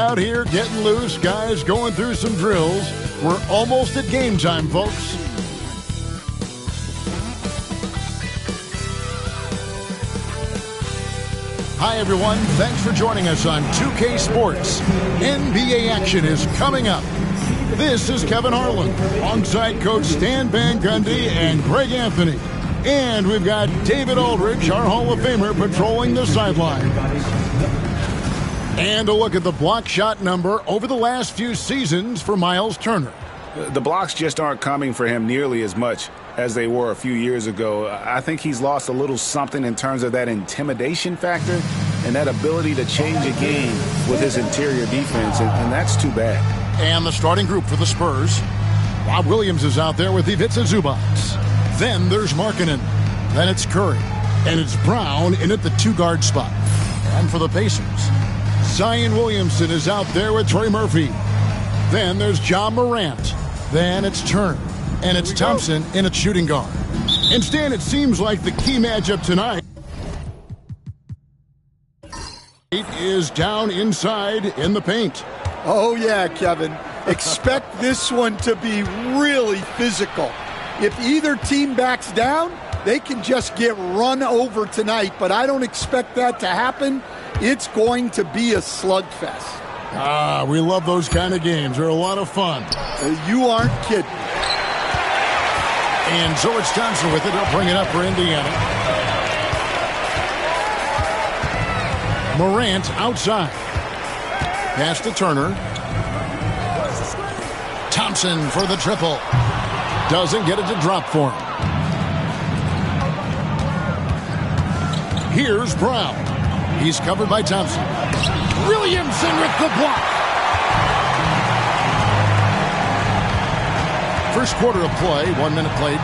out here getting loose. Guys going through some drills. We're almost at game time, folks. Hi, everyone. Thanks for joining us on 2K Sports. NBA action is coming up. This is Kevin Harlan, alongside Coach Stan Van Gundy and Greg Anthony. And we've got David Aldridge, our Hall of Famer, patrolling the sideline. And a look at the block shot number over the last few seasons for Miles Turner. The blocks just aren't coming for him nearly as much as they were a few years ago. I think he's lost a little something in terms of that intimidation factor and that ability to change a game with his interior defense, and that's too bad. And the starting group for the Spurs. Rob Williams is out there with Ivica Zubac. Then there's Markkanen. Then it's Curry. And it's Brown in at the two-guard spot. And for the Pacers, Zion Williamson is out there with Trey Murphy. Then there's Ja Morant. Then it's Turner. And it's Thompson in at shooting guard. And Stan, it seems like the key matchup tonight is down inside in the paint. Oh, yeah, Kevin. Expect this one to be really physical. If either team backs down, they can just get run over tonight, but I don't expect that to happen. It's going to be a slugfest. Ah, we love those kind of games. They're a lot of fun. You aren't kidding. And so it's Thompson with it. He'll bring it up for Indiana. Morant outside. Pass to Turner. Thompson for the triple. Doesn't get it to drop for him. Here's Brown. He's covered by Thompson. Williamson with the block. First quarter of play, 1 minute played.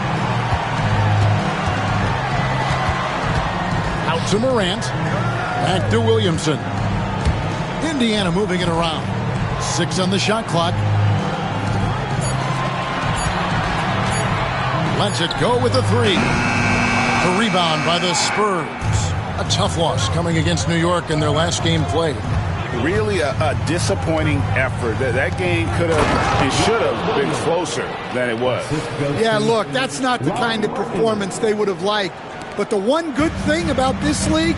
Out to Morant. Back to Williamson. Indiana moving it around. 6 on the shot clock. Lets it go with a 3. The rebound by the Spurs. A tough loss coming against New York in their last game played. Really a disappointing effort. That game could have and should have been closer than it was. Yeah, look, that's not the kind of performance they would have liked. But the one good thing about this league,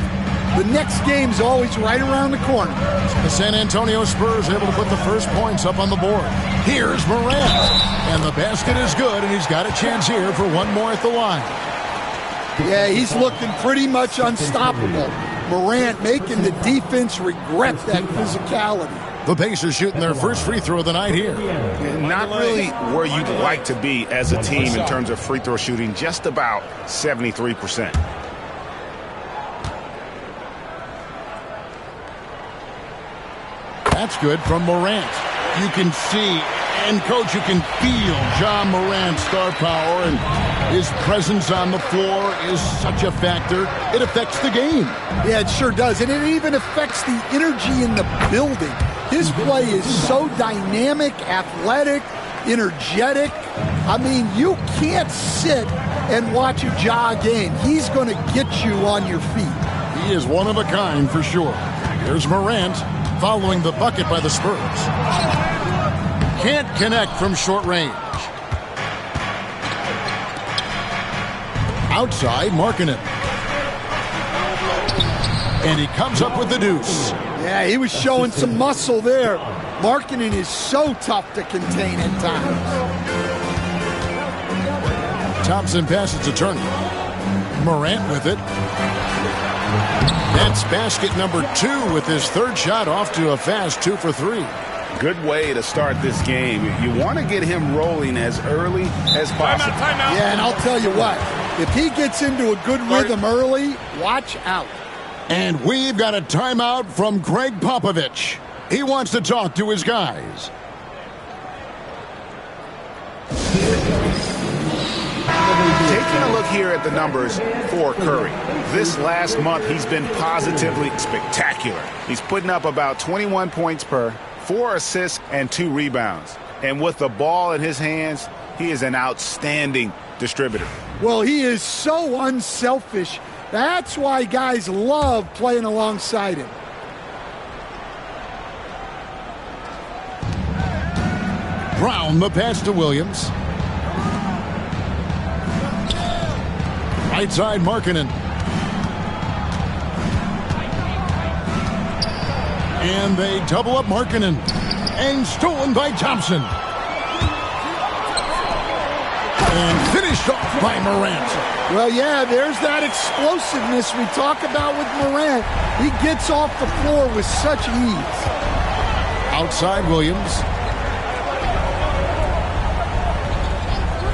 the next game's always right around the corner. The San Antonio Spurs able to put the first points up on the board. Here's Morant. And the basket is good, and he's got a chance here for one more at the line. Yeah, he's looking pretty much unstoppable. Morant making the defense regret that physicality. The Pacers shooting their first free throw of the night here. Not really where you'd like to be as a team in terms of free throw shooting, just about 73%. That's good from Morant. You can see, and Coach, you can feel Ja Morant's star power, and his presence on the floor is such a factor. It affects the game. Yeah, it sure does, and it even affects the energy in the building. His play is so dynamic, athletic, energetic. I mean, you can't sit and watch a Ja game. He's going to get you on your feet. He is one of a kind for sure. Here's Morant following the bucket by the Spurs. Can't connect from short range. Outside, Markkanen. And he comes up with the deuce. Yeah, he was showing some muscle there. Markkanen is so tough to contain at times. Thompson passes to Turner. Morant with it. That's basket number 2 with his third shot off to a fast 2 for 3. Good way to start this game. You want to get him rolling as early as possible. Timeout. Yeah, and I'll tell you what, if he gets into a good rhythm early, watch out. And we've got a timeout from Greg Popovich. He wants to talk to his guys. Taking a look here at the numbers for Curry. This last month, he's been positively spectacular. He's putting up about 21 points per, 4 assists, and 2 rebounds. And with the ball in his hands, he is an outstanding distributor. Well, he is so unselfish. That's why guys love playing alongside him. Brown, the pass to Williams. Right side, Markkanen. And they double up Markkanen. And stolen by Thompson. And finished off by Morant. Well, yeah, there's that explosiveness we talk about with Morant. He gets off the floor with such ease. Outside Williams.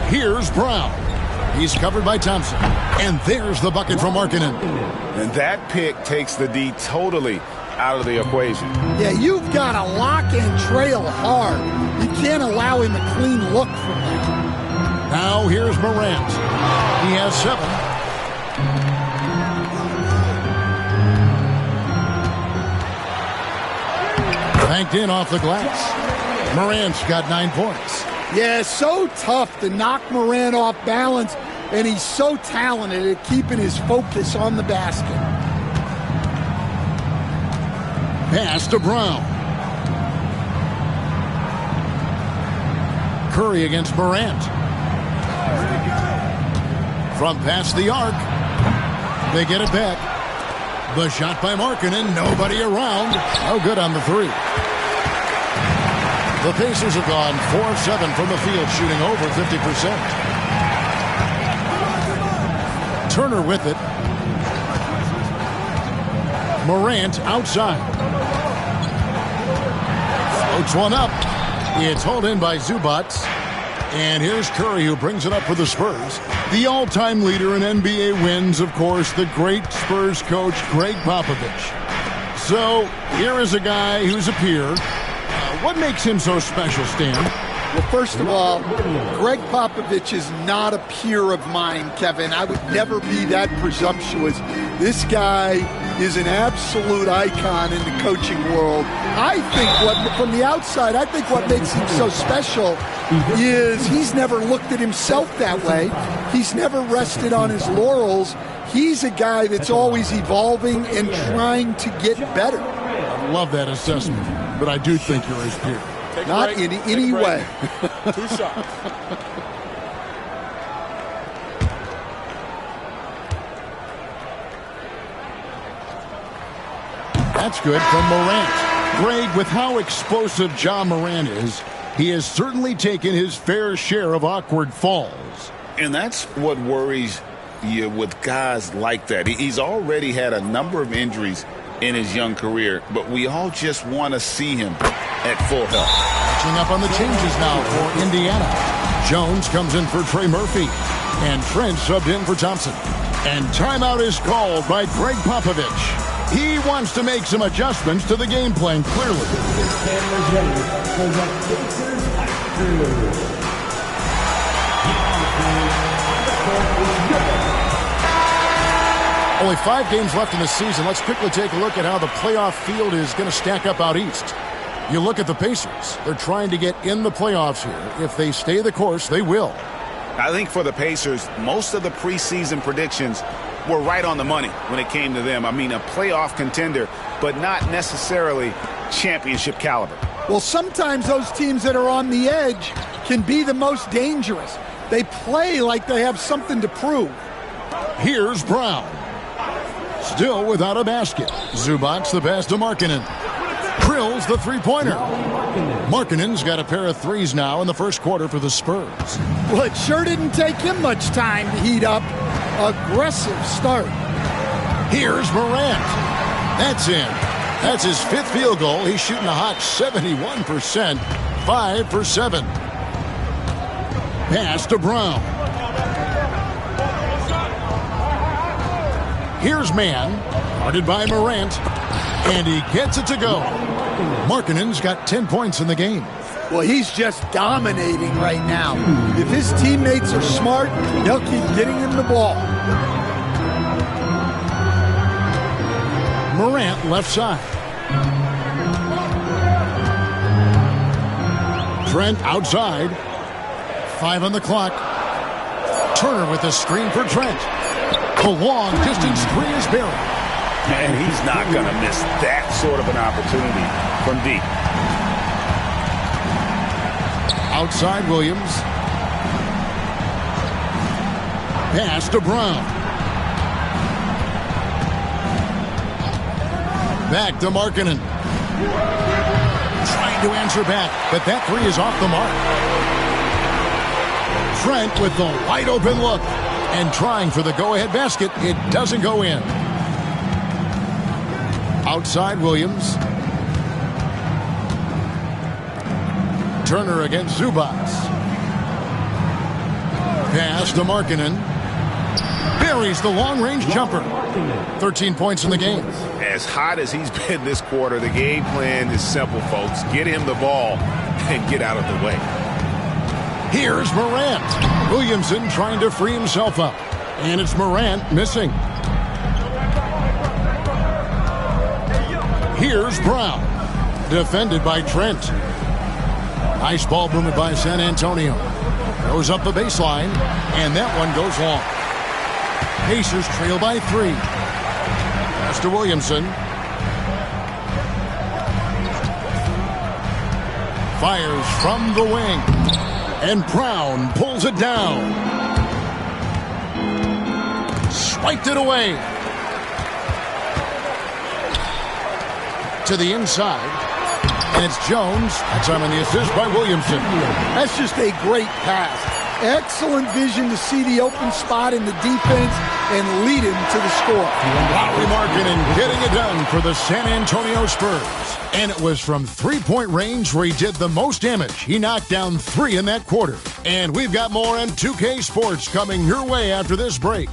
Here's Brown. He's covered by Thompson. And there's the bucket from Markkanen. And that pick takes the D totally out of the equation. Yeah, you've got to lock and trail hard. You can't allow him a clean look from that. Now here's Morant. He has 7. Banked in off the glass. Morant's got 9 points. Yeah, so tough to knock Morant off balance, and he's so talented at keeping his focus on the basket. Pass to Brown. Curry against Morant. From past the arc. They get it back. The shot by Markkanen. Nobody around. No good on the 3. The Pacers have gone 4 of 7 from the field, shooting over 50%. Turner with it. Morant outside. Floats one up. It's hauled in by Zubac. And here's Curry, who brings it up for the Spurs. The all-time leader in NBA wins, of course, the great Spurs coach, Greg Popovich. So here is a guy who's a peer. What makes him so special, Stan? Well, first of all, Greg Popovich is not a peer of mine, Kevin. I would never be that presumptuous. This guy is an absolute icon in the coaching world. I think from the outside, I think what makes him so special is he's never looked at himself that way. He's never rested on his laurels. He's a guy that's always evolving and trying to get better. I love that assessment, but I do think you're his peer. Not in any way. 2 shots. That's good from Morant. Greg, with how explosive Ja Morant is, he has certainly taken his fair share of awkward falls. And that's what worries you with guys like that. He's already had a number of injuries in his young career, but we all just want to see him at full health. Catching up on the changes now for Indiana. Jones comes in for Trey Murphy, and Trent subbed in for Thompson. And timeout is called by Greg Popovich. He wants to make some adjustments to the game plan, clearly. Only 5 games left in the season. Let's quickly take a look at how the playoff field is going to stack up out east. You look at the Pacers. They're trying to get in the playoffs here. If they stay the course, they will. I think for the Pacers, most of the preseason predictions were right on the money when it came to them. I mean, a playoff contender, but not necessarily championship caliber. Well, sometimes those teams that are on the edge can be the most dangerous. They play like they have something to prove. Here's Brown. Still without a basket. Zubac the pass to Markkanen. Drills the three-pointer. Markkanen's got a pair of threes now in the first quarter for the Spurs. Well, it sure didn't take him much time to heat up. Aggressive start. Here's Morant. That's in. That's his 5th field goal. He's shooting a hot 71%. 5 for 7. Pass to Brown. Here's Mann, guarded by Morant, and he gets it to go. Markkanen's got 10 points in the game. Well, he's just dominating right now. If his teammates are smart, they'll keep getting him the ball. Morant left side. Trent outside. 5 on the clock. Turner with a screen for Trent. The long distance 3 is buried. And he's not going to miss that sort of an opportunity from deep. Outside Williams. Pass to Brown. Back to Markkanen. Trying to answer back, but that three is off the mark. Trent with the wide open look and trying for the go-ahead basket. It doesn't go in. Outside Williams. Turner against Zubats. Pass to Markkanen. Buries the long-range jumper. 13 points in the game. As hot as he's been this quarter, the game plan is simple, folks. Get him the ball and get out of the way. Here's Morant. Williamson trying to free himself up. And it's Morant missing. Here's Brown. Defended by Trent. Nice ball movement by San Antonio. Goes up the baseline. And that one goes long. Pacers trail by 3. Pass to Williamson. Fires from the wing. And Brown pulls it down. Swiped it away. To the inside. And it's Jones. That time on the assist by Williamson. That's just a great pass. Excellent vision to see the open spot in the defense and lead him to the score. Lauri Markkanen getting it done for the San Antonio Spurs. And it was from three-point range where he did the most damage. He knocked down 3 in that quarter. And we've got more on 2K Sports coming your way after this break.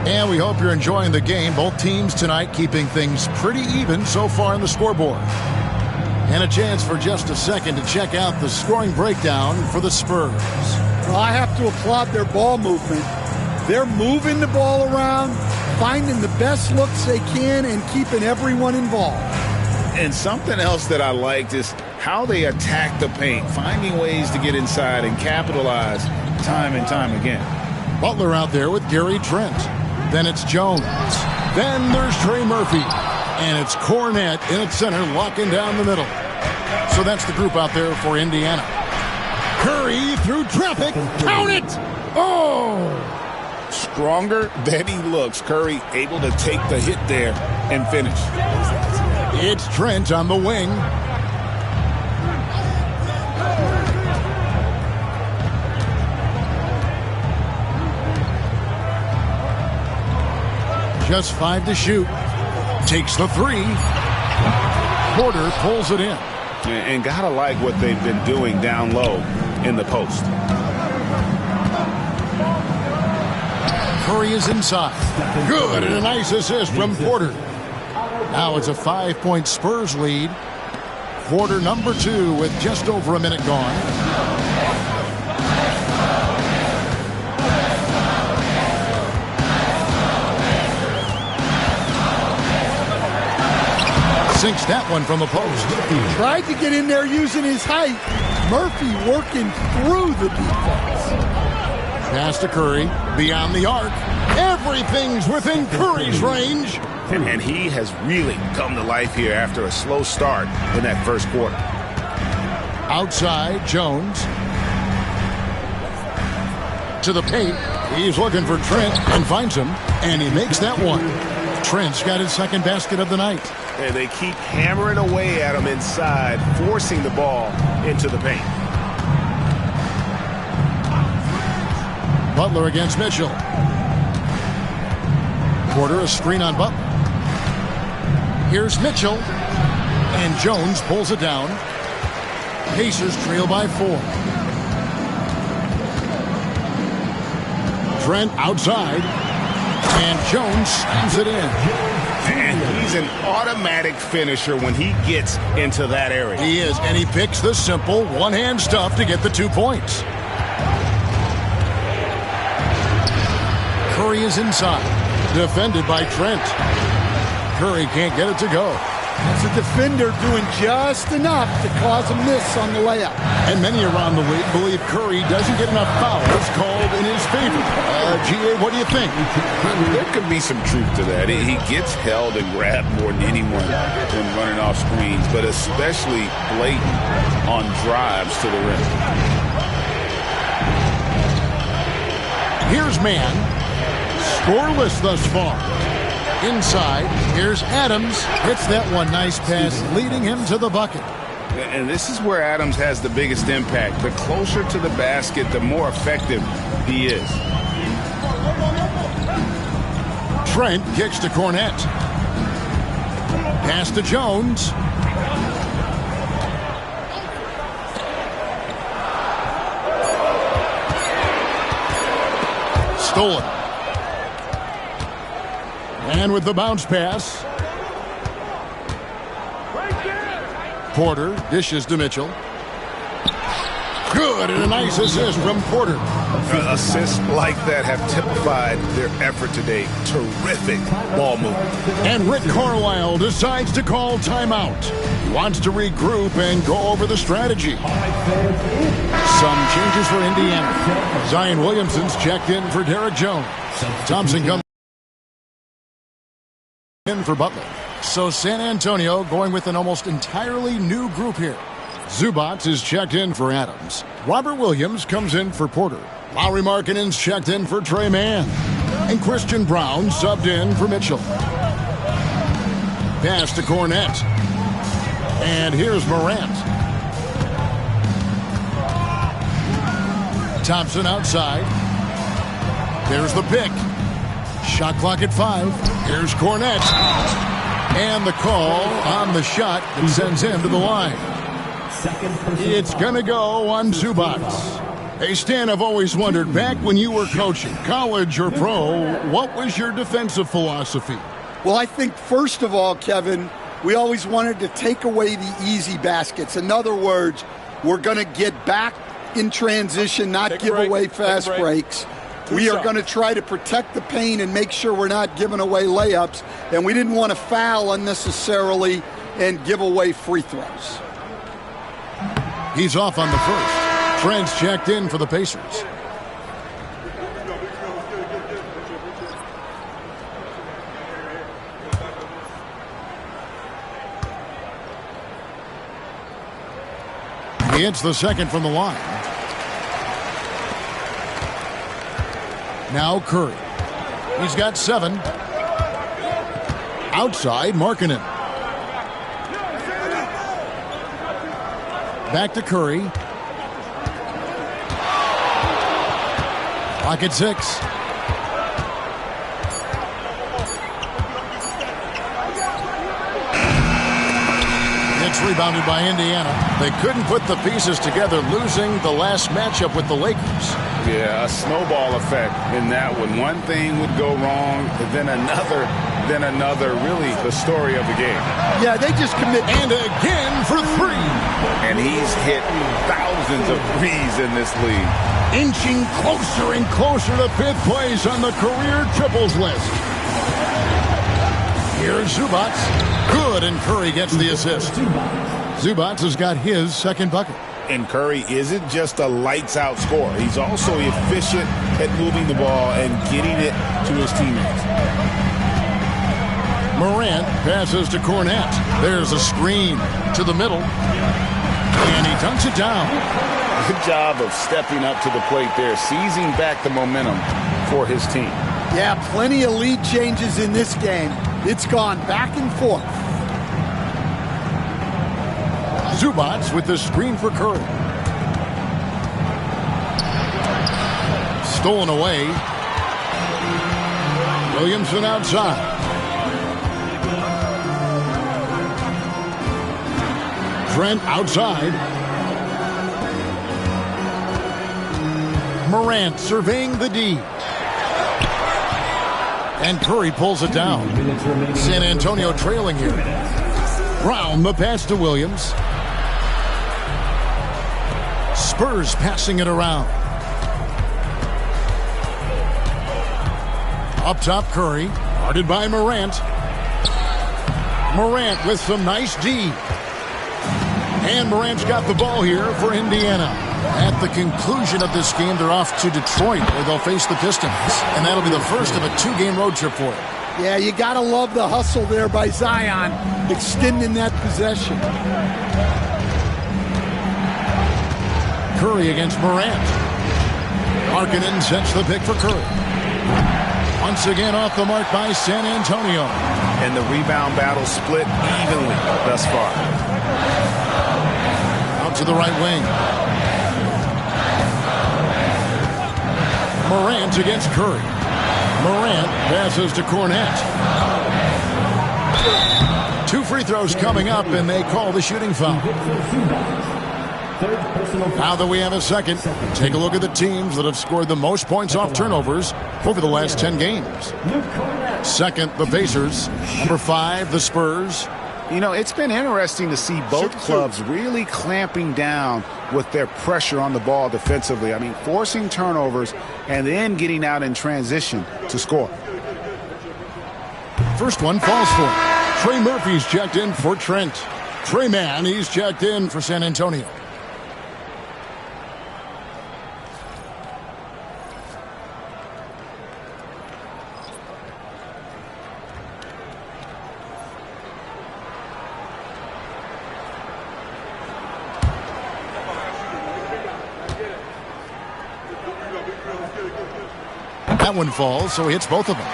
And we hope you're enjoying the game. Both teams tonight keeping things pretty even so far on the scoreboard. And a chance for just a second to check out the scoring breakdown for the Spurs. Well, I have to applaud their ball movement. They're moving the ball around, finding the best looks they can, and keeping everyone involved. And something else that I liked is how they attack the paint, finding ways to get inside and capitalize time and time again. Butler out there with Gary Trent. Then it's Jones. Then there's Trey Murphy. And it's Cornette in its center, locking down the middle. So that's the group out there for Indiana. Curry through traffic. Count it! Oh! Stronger than he looks. Curry able to take the hit there and finish. It's Trent on the wing. Just 5 to shoot. Takes the 3. Porter pulls it in. And gotta like what they've been doing down low in the post. Curry is inside. Good, and a nice assist from Porter. Now it's a 5-point Spurs lead. Quarter number 2 with just over a minute gone. Sinks that one from the post. Tried to get in there using his height. Murphy working through the defense. Pass to Curry. Beyond the arc. Everything's within Curry's range. And he has really come to life here after a slow start in that first quarter. Outside, Jones. To the paint. He's looking for Trent and finds him. And he makes that one. Trent's got his second basket of the night. And they keep hammering away at him inside, forcing the ball into the paint. Butler against Mitchell. Porter a screen on Butler. Here's Mitchell. And Jones pulls it down. Pacers trail by 4. Trent outside. And Jones slams it in. And he's an automatic finisher when he gets into that area. He is, and he picks the simple one-hand stuff to get the 2 points. Curry is inside, defended by Trent. Curry can't get it to go. It's a defender doing just enough to cause a miss on the layup. And many around the league believe Curry doesn't get enough fouls called in his favor. G.A., what do you think? There could be some truth to that. He gets held and grabbed more than anyone when running off screens, but especially blatant on drives to the rim. Here's Man. Scoreless thus far. Inside, here's Adams. Hits that one. Nice pass, leading him to the bucket. And this is where Adams has the biggest impact. The closer to the basket, the more effective he is. Trent kicks to Cornette. Pass to Jones. Stolen. And with the bounce pass, Porter dishes to Mitchell. Good, and a nice assist from Porter. Assists like that have typified their effort today. Terrific ball movement. And Rick Carlisle decides to call timeout. He wants to regroup and go over the strategy. Some changes for Indiana. Zion Williamson's checked in for Derek Jones. Thompson comes in for Butler. So San Antonio going with an almost entirely new group here. Zubac is checked in for Adams. Robert Williams comes in for Porter. Lauri Markkanen's checked in for Trey Mann. And Christian Brown subbed in for Mitchell. Pass to Cornette. And here's Morant. Thompson outside. There's the pick. Shot clock at 5. Here's Cornette. And the call on the shot that sends him to the line. It's going to go on Zubac. Hey, Stan, I've always wondered, back when you were coaching, college or pro, what was your defensive philosophy? Well, I think, first of all, Kevin, we always wanted to take away the easy baskets. In other words, we're going to get back in transition, not give away fast breaks. We are going to try to protect the paint and make sure we're not giving away layups. And we didn't want to foul unnecessarily and give away free throws. He's off on the first. Trent's checked in for the Pacers. He hits the second from the line. Now Curry. He's got 7. Outside, Markkanen. Back to Curry. Clock at 6. It's rebounded by Indiana. They couldn't put the pieces together, losing the last matchup with the Lakers. Yeah, a snowball effect in that one. One thing would go wrong, then another. Really the story of the game. Yeah, they just commit. And again for 3. And he's hit thousands of threes in this league. Inching closer and closer to 5th place on the career triples list. Here's Zubac. Good, and Curry gets the assist. Zubac has got his second bucket. And Curry isn't just a lights-out scorer. He's also efficient at moving the ball and getting it to his teammates. Morant passes to Cornette. There's a screen to the middle. And he dunks it down. Good job of stepping up to the plate there, seizing back the momentum for his team. Yeah, plenty of lead changes in this game. It's gone back and forth. Zubac with the screen for Curry. Stolen away. Williamson outside. Trent outside. Morant surveying the D. And Curry pulls it down. San Antonio trailing here. Brown the pass to Williams. Spurs passing it around. Up top Curry. Guarded by Morant. Morant with some nice D. And Morant's got the ball here for Indiana. At the conclusion of this game, they're off to Detroit, where they'll face the Pistons. And that'll be the first of a 2-game road trip for them. Yeah, you got to love the hustle there by Zion, extending that possession. Curry against Morant. Markkanen sets the pick for Curry. Once again off the mark by San Antonio. And the rebound battle split evenly thus far. Out to the right wing. Morant against Curry. Morant passes to Cornette. 2 free throws coming up, and they call the shooting foul. Now that we have a second, take a look at the teams that have scored the most points off turnovers over the last 10 games. Second, the Pacers. Number 5, the Spurs. You know, it's been interesting to see both clubs really clamping down with their pressure on the ball defensively. I mean, forcing turnovers and then getting out in transition to score. First one falls for Trey Murphy's checked in for Trent. Trey Mann, he's checked in for San Antonio. That one falls, so he hits both of them.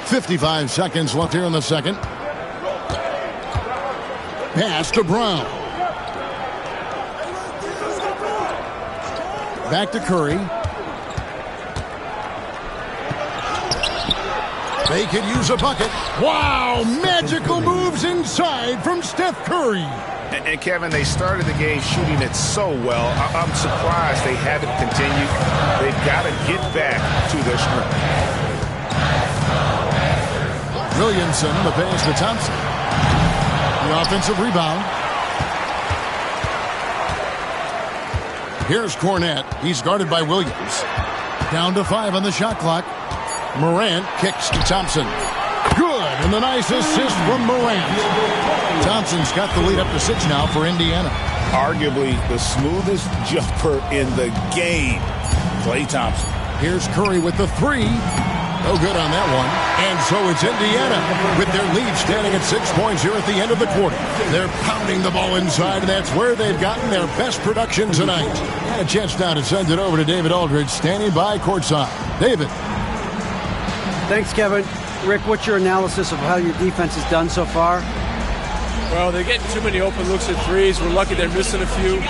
55 seconds left here in the second. Pass to Brown. Back to Curry. They could use a bucket. Wow, magical moves inside from Steph Curry. And Kevin, they started the game shooting it so well. I'm surprised they haven't continued. They've got to get back to their strength. Williamson, the pass to Thompson. The offensive rebound. Here's Cornette. He's guarded by Williams. Down to 5 on the shot clock. Morant kicks to Thompson. Good, and a nice assist from Morant. Thompson's got the lead up to 6 now for Indiana. Arguably the smoothest jumper in the game, Klay Thompson. Here's Curry with the 3. No good on that one. And so it's Indiana with their lead standing at 6 points here at the end of the quarter. They're pounding the ball inside, and that's where they've gotten their best production tonight. And a chance now to send it over to David Aldridge, standing by courtside. David. Thanks, Kevin. Rick, what's your analysis of how your defense has done so far? Well, they're getting too many open looks at threes. We're lucky they're missing a few.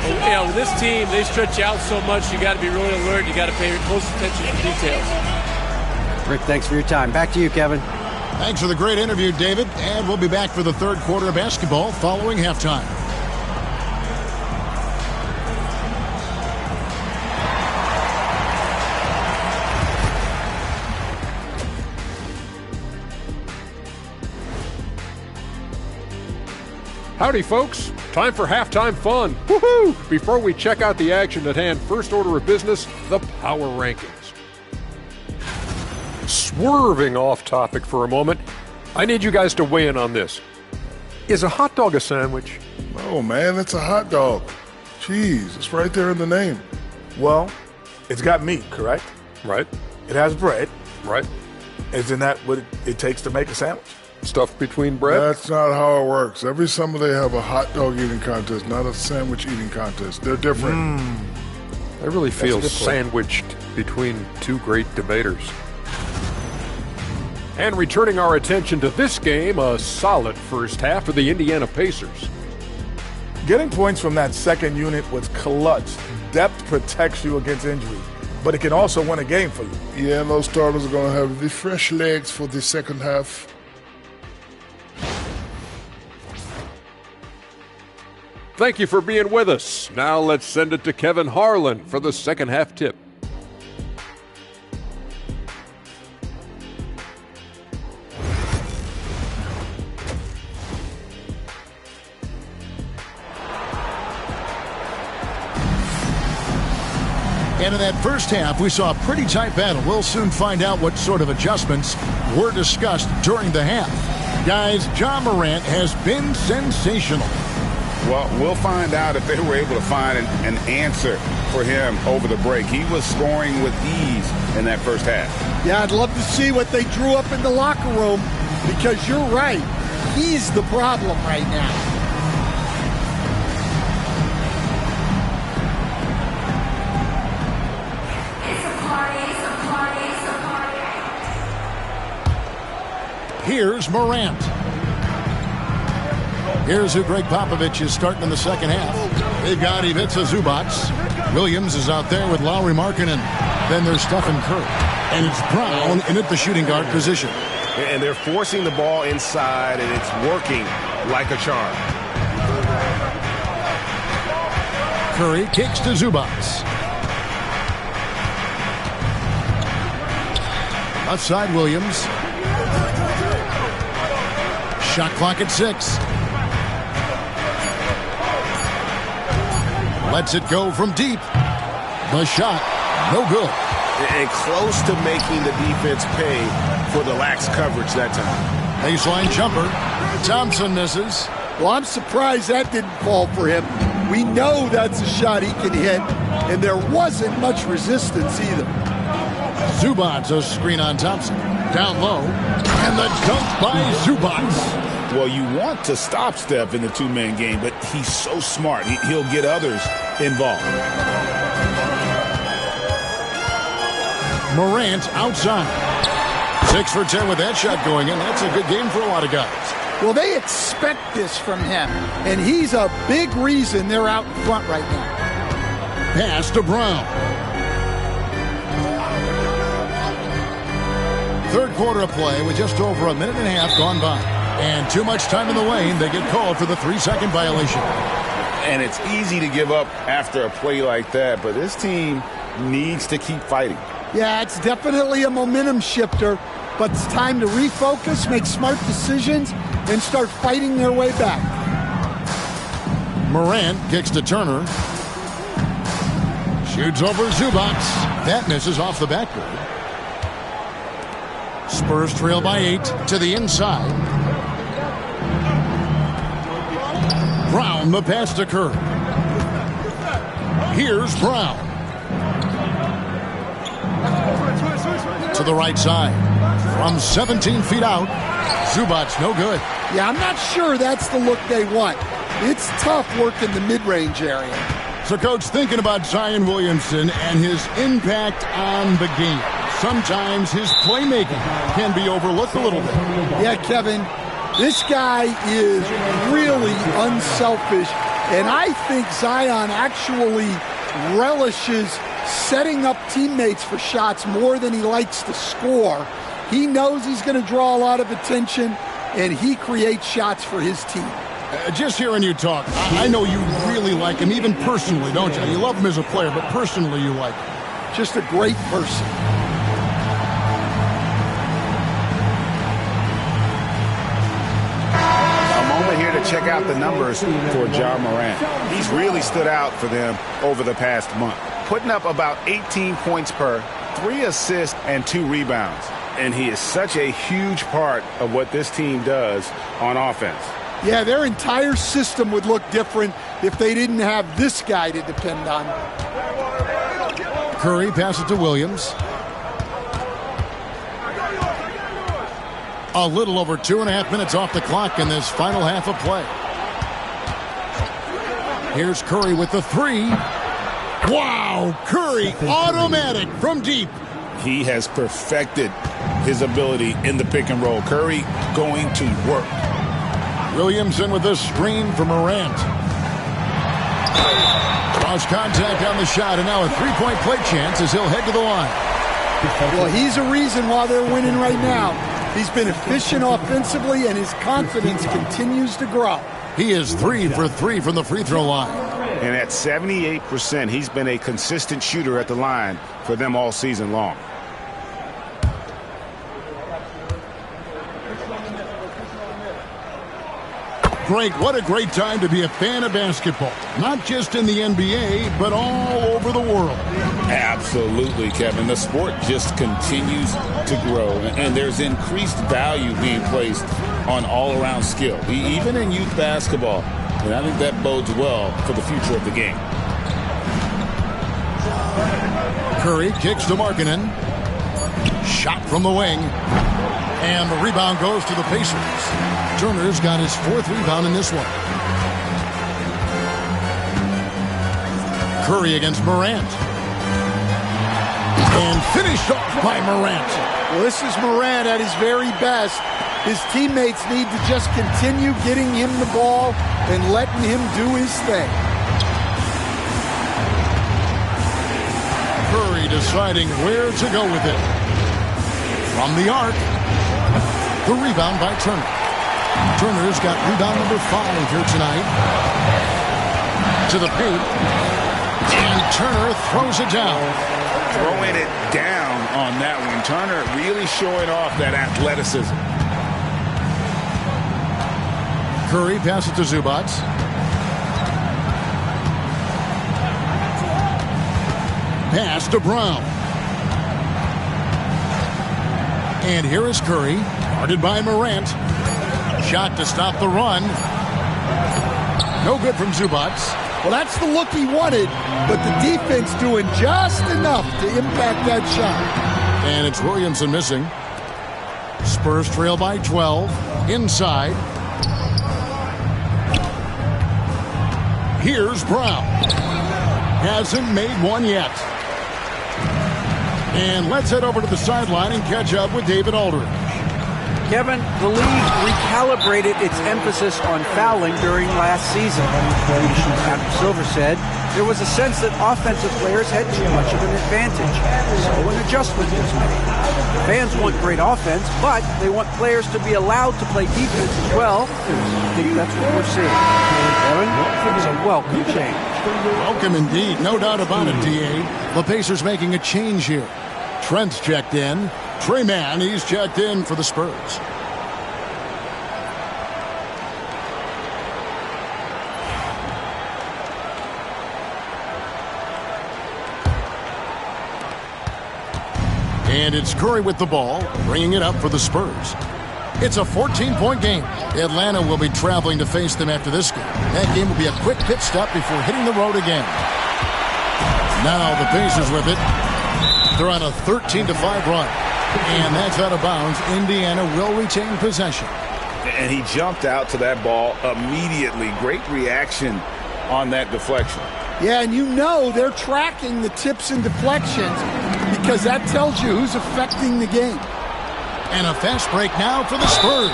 With this team, they stretch you out so much, you got to be really alert. You got to pay close attention to details. Rick, thanks for your time. Back to you, Kevin. Thanks for the great interview, David. And we'll be back for the third quarter of basketball following halftime. Howdy, folks. Time for halftime fun. Woohoo! Before we check out the action at hand, first order of business, the power rankings. Swerving off topic for a moment, I need you guys to weigh in on this. Is a hot dog a sandwich? Oh, man, it's a hot dog. Jeez, it's right there in the name. Well, it's got meat, correct? Right. It has bread. Right. Isn't that what it takes to make a sandwich? Stuff between bread? That's not how it works. Every summer they have a hot dog eating contest, not a sandwich eating contest. They're different. I really feel sandwiched between two great debaters. And returning our attention to this game, a solid first half for the Indiana Pacers. Getting points from that second unit was clutch. Depth protects you against injury, but it can also win a game for you. Yeah, those starters are going to have the fresh legs for the second half. Thank you for being with us. Now let's send it to Kevin Harlan for the second half tip. And in that first half, we saw a pretty tight battle. We'll soon find out what sort of adjustments were discussed during the half. Guys, Ja Morant has been sensational. Well, we'll find out if they were able to find an answer for him over the break. He was scoring with ease in that first half. Yeah, I'd love to see what they drew up in the locker room, because you're right. He's the problem right now. Here's Morant. Here's who Greg Popovich is starting in the second half. They've got Ivica Zubac. Williams is out there with Lauri Markkanen. Then there's Stephen Curry. And it's Brown in at the shooting guard position. And they're forcing the ball inside, and it's working like a charm. Curry kicks to Zubac. Left side, Williams. Shot clock at 6. Lets it go from deep. The shot, no good. And close to making the defense pay for the lax coverage that time. Baseline jumper. Thompson misses. Well, I'm surprised that didn't fall for him. We know that's a shot he can hit, and there wasn't much resistance either. Zubac, a screen on Thompson. Down low. And the dunk by Zubac. Well, you want to stop Steph in the two-man game, but he's so smart. He'll get others involved. Morant outside. 6 for 10 with that shot going in. That's a good game for a lot of guys. Well, they expect this from him, and he's a big reason they're out in front right now. Pass to Brown. Third quarter of play with just over a minute and a half gone by. And too much time in the lane. They get called for the 3-second violation. And it's easy to give up after a play like that, but this team needs to keep fighting. Yeah, it's definitely a momentum shifter, but it's time to refocus, make smart decisions, and start fighting their way back. Morant kicks to Turner. Shoots over Zubac. That misses off the backboard. Spurs trail by 8 to the inside. Brown, the pass to Curry. Here's Brown. To the right side. From 17 feet out. Zubac, no good. Yeah, I'm not sure that's the look they want. It's tough working the mid-range area. So, Coach, thinking about Zion Williamson and his impact on the game. Sometimes his playmaking can be overlooked a little bit. Yeah, Kevin, this guy is really unselfish, and I think Zion actually relishes setting up teammates for shots more than he likes to score. He knows he's going to draw a lot of attention, and he creates shots for his team. Just hearing you talk, I know you really like him, even personally, don't you? You love him as a player, but personally you like him. Just a great person. Here to check out the numbers for Ja Morant. He's really stood out for them over the past month, putting up about 18 points per, 3 assists, and 2 rebounds. And he is such a huge part of what this team does on offense. Yeah, their entire system would look different if they didn't have this guy to depend on. Curry passes to Williams. A little over 2.5 minutes off the clock in this final half of play. Here's Curry with the 3. Wow! Curry automatic from deep. He has perfected his ability in the pick and roll. Curry going to work. Williamson with the screen for Morant. Lost contact on the shot, and now a 3-point play chance as he'll head to the line. Well, he's a reason why they're winning right now. He's been efficient offensively, and his confidence continues to grow. He is 3 for 3 from the free throw line. And at 78%, he's been a consistent shooter at the line for them all season long. Greg, what a great time to be a fan of basketball. Not just in the NBA, but all over the world. Absolutely, Kevin. The sport just continues to grow, and there's increased value being placed on all-around skill, even in youth basketball. And I think that bodes well for the future of the game. Curry kicks to Markkanen. Shot from the wing. And the rebound goes to the Pacers. Turner's got his 4th rebound in this one. Curry against Morant. And finished off by Morant. Well, this is Morant at his very best. His teammates need to just continue getting him the ball and letting him do his thing. Curry deciding where to go with it. From the arc. The rebound by Turner. Turner's got rebound number 5 here tonight. To the paint. And Turner throws it down. Throwing it down on that one. Turner really showing off that athleticism. Curry passes to Zubac. Pass to Brown. And here is Curry, guarded by Morant. Shot to stop the run. No good from Zubac. Well, that's the look he wanted, but the defense doing just enough to impact that shot. And it's Williamson missing. Spurs trail by 12. Inside. Here's Brown. Hasn't made one yet. And let's head over to the sideline and catch up with David Aldridge. Kevin, the league recalibrated its emphasis on fouling during last season. Adam Silver said there was a sense that offensive players had too much of an advantage, so an adjustment was made. Fans want great offense, but they want players to be allowed to play defense as well. I think that's what we're seeing. Kevin, it's a welcome change. Welcome indeed, no doubt about it, D.A. The Pacers making a change here. Trent's checked in. Trey Mann, he's checked in for the Spurs. And it's Curry with the ball, bringing it up for the Spurs. It's a 14-point game. Atlanta will be traveling to face them after this game. That game will be a quick pit stop before hitting the road again. Now the Pacers with it. They're on a 13-5 run. And that's out of bounds. Indiana will retain possession. And he jumped out to that ball immediately. Great reaction on that deflection. Yeah, and you know they're tracking the tips and deflections because that tells you who's affecting the game. And a fast break now for the Spurs.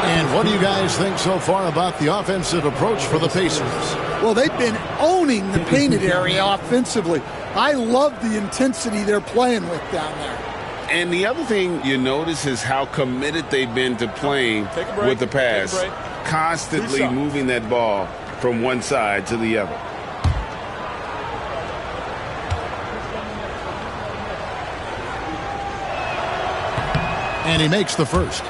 And what do you guys think so far about the offensive approach for the Pacers? Well, they've been owning the painted area offensively. I love the intensity they're playing with down there. And the other thing you notice is how committed they've been to playing with the pass. Constantly moving that ball from one side to the other. And he makes the first.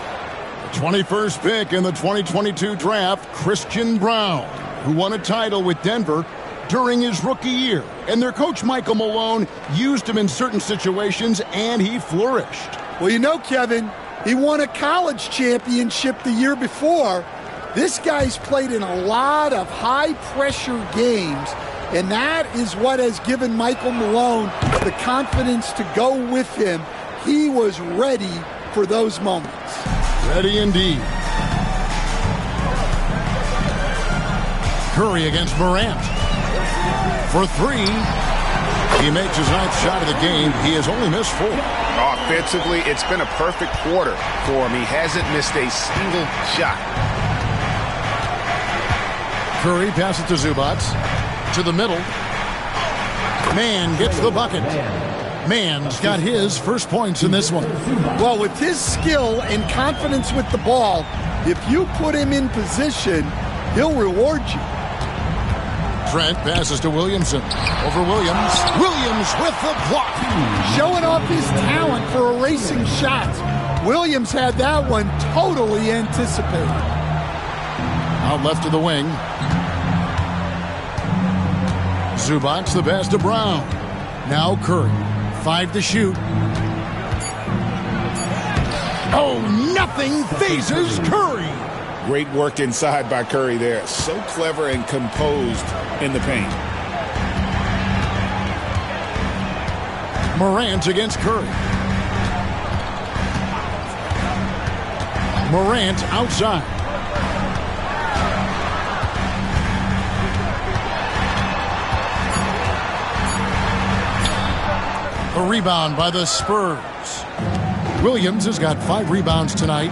21st pick in the 2022 draft, Christian Brown, who won a title with Denver during his rookie year. And their coach, Michael Malone, used him in certain situations, and he flourished. Well, you know, Kevin, he won a college championship the year before. This guy's played in a lot of high-pressure games, and that is what has given Michael Malone the confidence to go with him. He was ready for those moments. Ready indeed. Curry against Morant. For three. He makes his 9th shot of the game. He has only missed 4. Offensively, it's been a perfect quarter for him. He hasn't missed a single shot. Curry passes to Zubac. To the middle. Mann gets the bucket. Mann's got his first points in this one. Well, with his skill and confidence with the ball, if you put him in position, he'll reward you. Trent passes to Williamson. Over Williams. Williams with the block. Showing off his talent for erasing shots. Williams had that one totally anticipated. Out left to the wing. Zubac, the pass to Brown. Now Curry. 5 to shoot. Oh, nothing phases Curry. Great work inside by Curry there. So clever and composed in the paint. Morant against Curry. Morant outside. A rebound by the Spurs. Williams has got 5 rebounds tonight.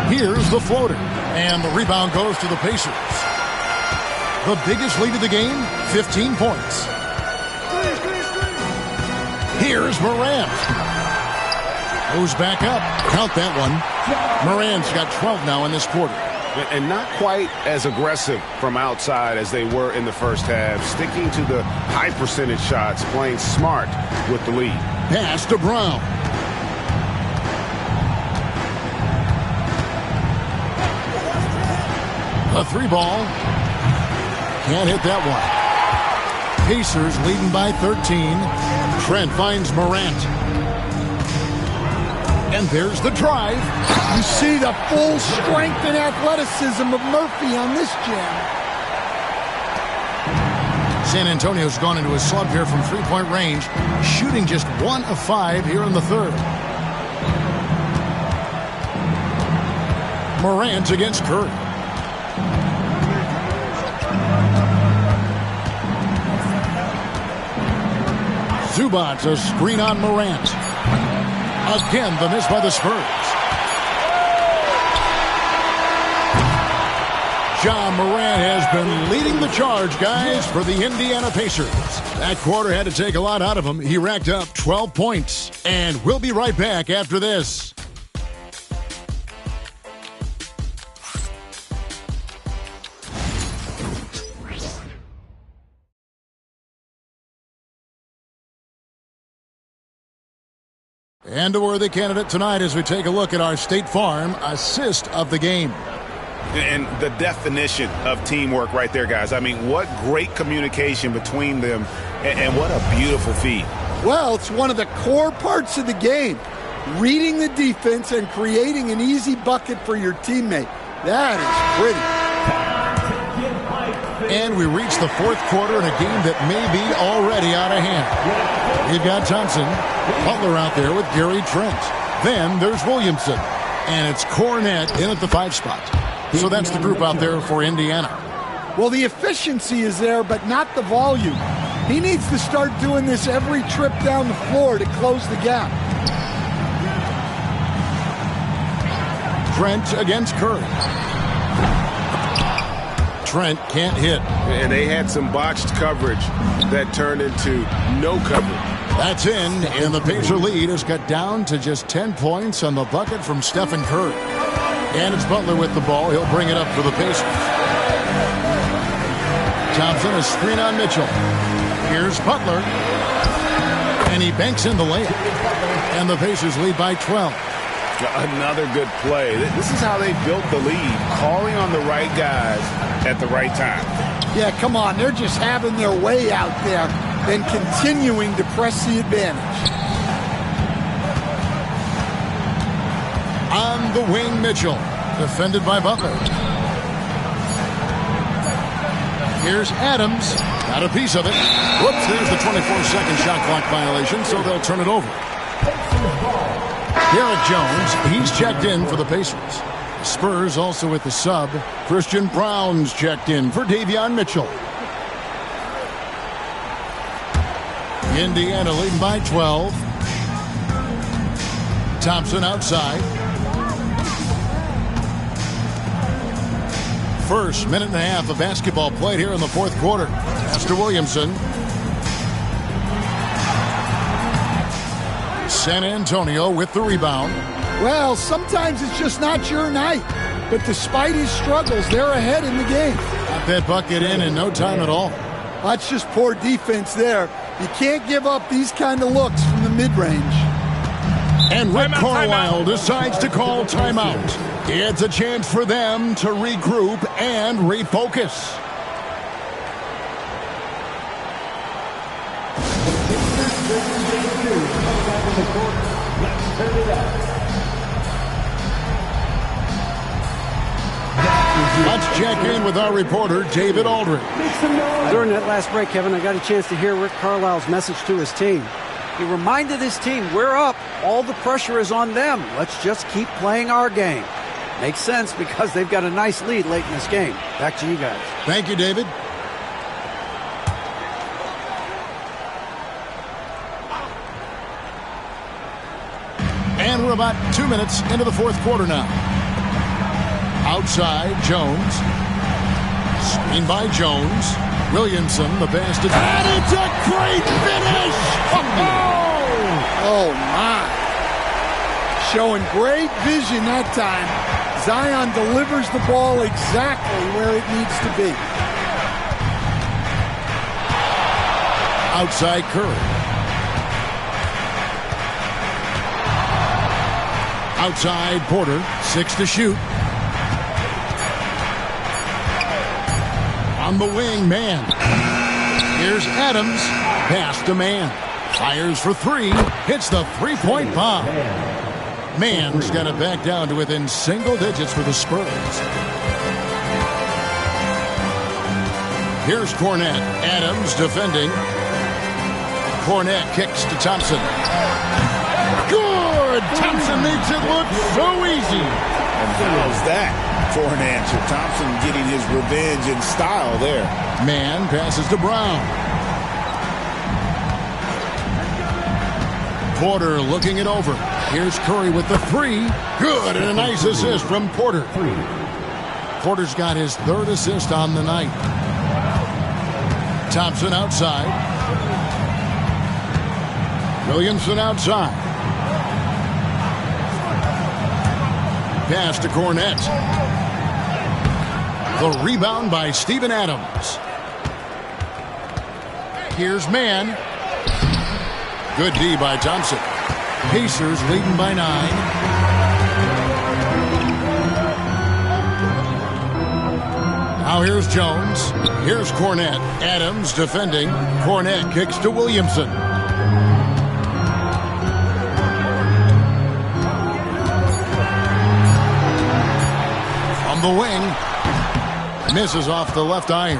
Here's the floater. And the rebound goes to the Pacers. The biggest lead of the game, 15 points. Here's Morant. Goes back up. Count that one. Morant's got 12 now in this quarter. And not quite as aggressive from outside as they were in the first half. Sticking to the high percentage shots, playing smart with the lead. Pass to Brown. A 3 ball. Can't hit that one. Pacers leading by 13. Trent finds Morant. And there's the drive. You see the full strength and athleticism of Murphy on this jam. San Antonio's gone into a slump here from three-point range, shooting just 1 of 5 here in the third. Morant against Curry. Zubac, a screen on Morant. Again, the miss by the Spurs. John Morant has been leading the charge, guys, for the Indiana Pacers. That quarter had to take a lot out of him. He racked up 12 points. And we'll be right back after this. And a worthy candidate tonight as we take a look at our State Farm assist of the game. And the definition of teamwork right there, guys. I mean, what great communication between them, and what a beautiful feed. Well, it's one of the core parts of the game. Reading the defense and creating an easy bucket for your teammate. That is pretty. And we reach the fourth quarter in a game that may be already out of hand. We've got Thompson, Butler out there with Gary Trent. Then there's Williamson. And it's Cornette in at the 5 spot. So that's the group out there for Indiana. Well, the efficiency is there, but not the volume. He needs to start doing this every trip down the floor to close the gap. Trent against Curry. Trent can't hit. And they had some botched coverage that turned into no coverage. That's in, and the Pacer lead is cut down to just 10 points on the bucket from Stephen Curry. And it's Butler with the ball. He'll bring it up for the Pacers. Thompson, a screen on Mitchell. Here's Butler. And he banks in the layup. And the Pacers lead by 12. Another good play. This is how they built the lead, calling on the right guys at the right time. Yeah, come on. They're just having their way out there and continuing to press the advantage. On the wing, Mitchell. Defended by Butler. Here's Adams. Got a piece of it. Whoops, there's the 24-second shot clock violation, so they'll turn it over. Derek Jones, he's checked in for the Pacers. Spurs also with the sub. Christian Brown's checked in for Davion Mitchell. Indiana leading by 12. Thompson outside. First minute and a half of basketball played here in the fourth quarter. Pass to Williamson. San Antonio with the rebound. Well, sometimes it's just not your night. But despite his struggles, they're ahead in the game. Got that bucket in no time at all. That's just poor defense there. You can't give up these kind of looks from the mid-range. And Rick Carlisle decides to call timeout. It's a chance for them to regroup and refocus. Let's check in with our reporter, David Aldridge. During that last break, Kevin, I got a chance to hear Rick Carlisle's message to his team. He reminded his team, we're up. All the pressure is on them. Let's just keep playing our game. Makes sense because they've got a nice lead late in this game. Back to you guys. Thank you, David. And we're about 2 minutes into the fourth quarter now. Outside, Jones. Screen by Jones. Williamson, the pass to... And it's a great finish! Oh, my. Showing great vision that time. Zion delivers the ball exactly where it needs to be. Outside Curry. Outside Porter. 6 to shoot. On the wing, man. Here's Adams. Pass to Man. Fires for 3. Hits the three-point bomb. Man's got it back down to within single digits for the Spurs. Here's Cornette. Adams defending. Cornette kicks to Thompson. Good! Thompson makes it look so easy. And how's that? For an answer. Thompson getting his revenge in style there. Man passes to Brown. Porter looking it over. Here's Curry with the 3. Good, and a nice assist from Porter. Porter's got his 3rd assist on the night. Thompson outside. Williamson outside. Pass to Cornette. The rebound by Steven Adams. Here's Man. Good D by Thompson. Pacers leading by 9. Now here's Jones. Here's Cornette. Adams defending. Cornette kicks to Williamson. On the wing. Misses off the left iron.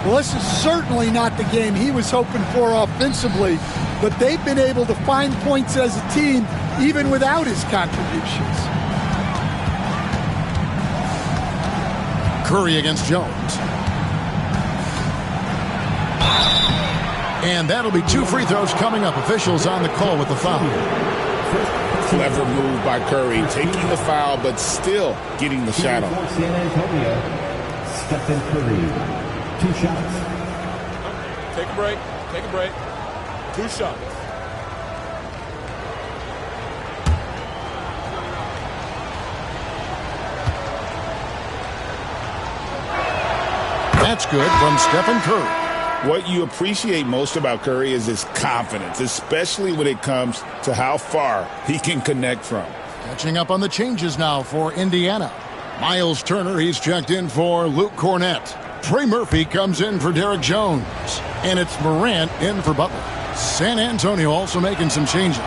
Well, this is certainly not the game he was hoping for offensively, but they've been able to find points as a team even without his contributions. Curry against Jones. And that'll be 2 free throws coming up. Officials on the call with the foul. Clever move by Curry, taking the foul, but still getting the shot on. San Antonio, Stephen Curry, 2 shots. Take a break. Take a break. 2 shots. That's good from Stephen Curry. What you appreciate most about Curry is his confidence, especially when it comes to how far he can connect from. Catching up on the changes now for Indiana. Miles Turner, he's checked in for Luke Cornette. Trey Murphy comes in for Derek Jones. And it's Morant in for Butler. San Antonio also making some changes.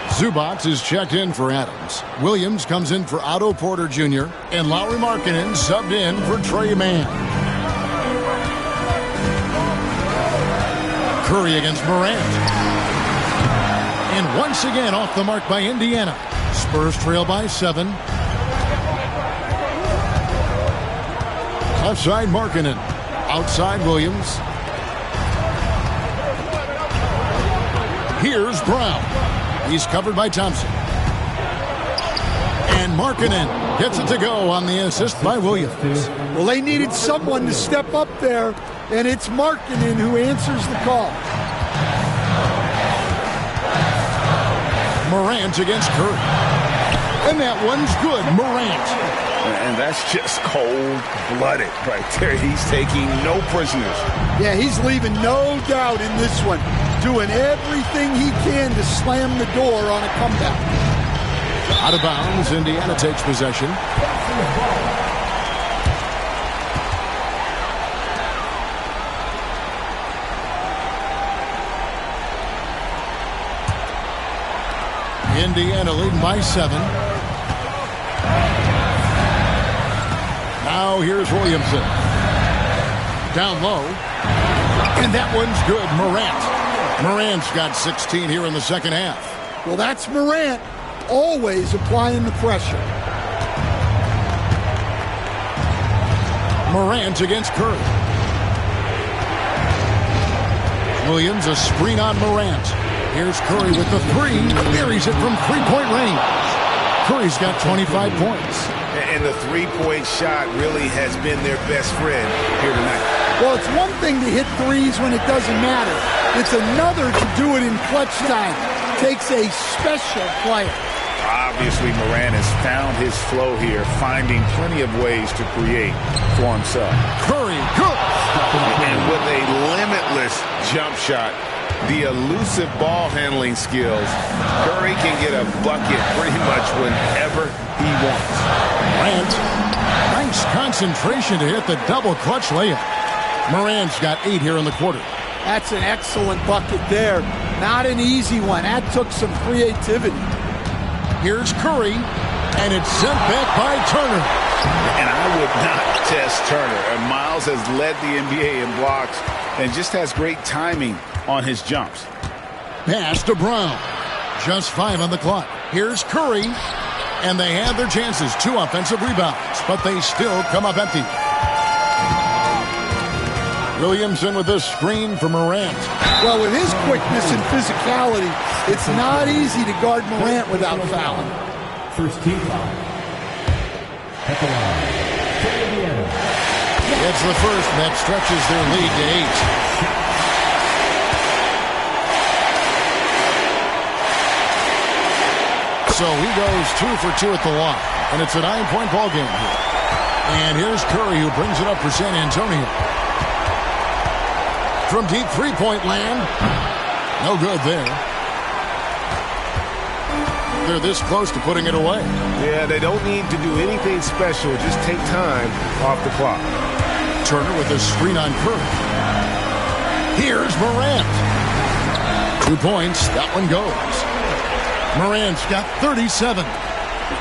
Zubac is checked in for Adams. Williams comes in for Otto Porter Jr. And Lauri Markkanen subbed in for Trey Mann. Curry against Morant. And once again off the mark by Indiana. Spurs trail by 7. Outside Markkanen. Outside Williams. Here's Brown. He's covered by Thompson. And Markkanen gets it to go on the assist by Williams. Well, they needed someone to step up there, and it's Markkanen who answers the call. Morant against Curry. And that one's good. Morant. And that's just cold-blooded right there. He's taking no prisoners. Yeah, he's leaving no doubt in this one. doing everything he can to slam the door on a comeback. Out of bounds, Indiana takes possession. Indiana leading by 7. Now here's Williamson. Down low. And that one's good. Morant's got 16 here in the second half. Well, that's Morant, always applying the pressure. Morant against Curry. Williams, a screen on Morant. Here's Curry with the 3. Buries it from three-point range. Curry's got 25 points. And the three-point shot really has been their best friend here tonight. Well, it's one thing to hit threes when it doesn't matter. It's another to do it in clutch time. Takes a special player. Obviously, Morant has found his flow here, finding plenty of ways to create for himself. Curry, good. And with a limitless jump shot, the elusive ball handling skills, Curry can get a bucket pretty much whenever he wants. Morant, nice concentration to hit the double clutch layup. Morant's got 8 here in the quarter. That's an excellent bucket there. Not an easy one. That took some creativity. Here's Curry, and it's sent back by Turner. And I would not test Turner. And Miles has led the NBA in blocks and just has great timing on his jumps. Pass to Brown. Just 5 on the clock. Here's Curry, and they have their chances. 2 offensive rebounds, but they still come up empty. Williamson with this screen for Morant. Well, with his quickness and physicality, it's not easy to guard Morant without fouling. First team foul. At the line. Indiana. It's the first that stretches their lead to 8. So he goes 2 for 2 at the line, and it's a 9-point ball game here. And here's Curry, who brings it up for San Antonio. From deep three-point land. No good there. They're this close to putting it away. Yeah, they don't need to do anything special. Just take time off the clock. Turner with a screen on Curry. Here's Morant. 2 points. That one goes. Morant's got 37.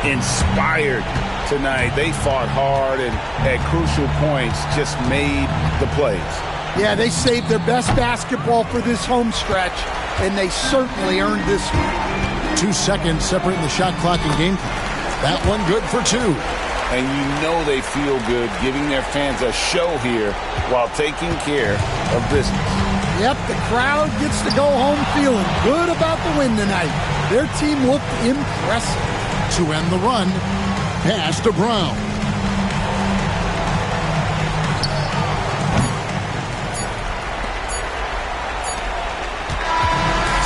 Inspired tonight. They fought hard and at crucial points just made the plays. Yeah, they saved their best basketball for this home stretch, and they certainly earned this one. 2 seconds separating the shot clock and game clock. That one good for 2. And you know they feel good giving their fans a show here while taking care of business. Yep, the crowd gets to go home feeling good about the win tonight. Their team looked impressive. To end the run, pass to Brown.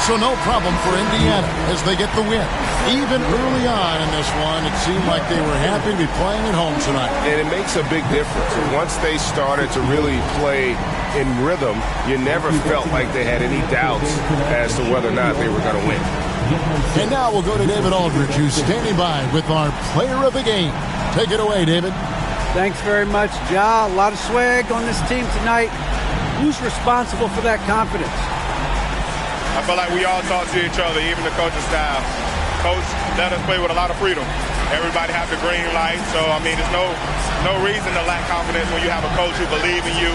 So no problem for Indiana as they get the win. Even early on in this one, it seemed like they were happy to be playing at home tonight. And it makes a big difference. And once they started to really play in rhythm, you never felt like they had any doubts as to whether or not they were going to win. And now we'll go to David Aldridge, who's standing by with our player of the game. Take it away, David. Thanks very much, Ja. A lot of swag on this team tonight. Who's responsible for that confidence? I feel like we all talk to each other, even the coaching staff. Coach let us play with a lot of freedom. Everybody has the green light, so I mean, there's no reason to lack confidence when you have a coach who believes in you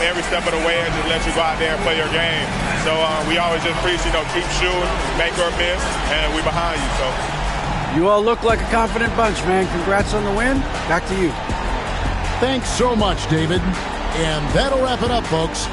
every step of the way and just let you go out there and play your game. So we always just preach, keep shooting, make or miss, and we behind you. So you all look like a confident bunch, man. Congrats on the win. Back to you. Thanks so much, David. And that'll wrap it up, folks.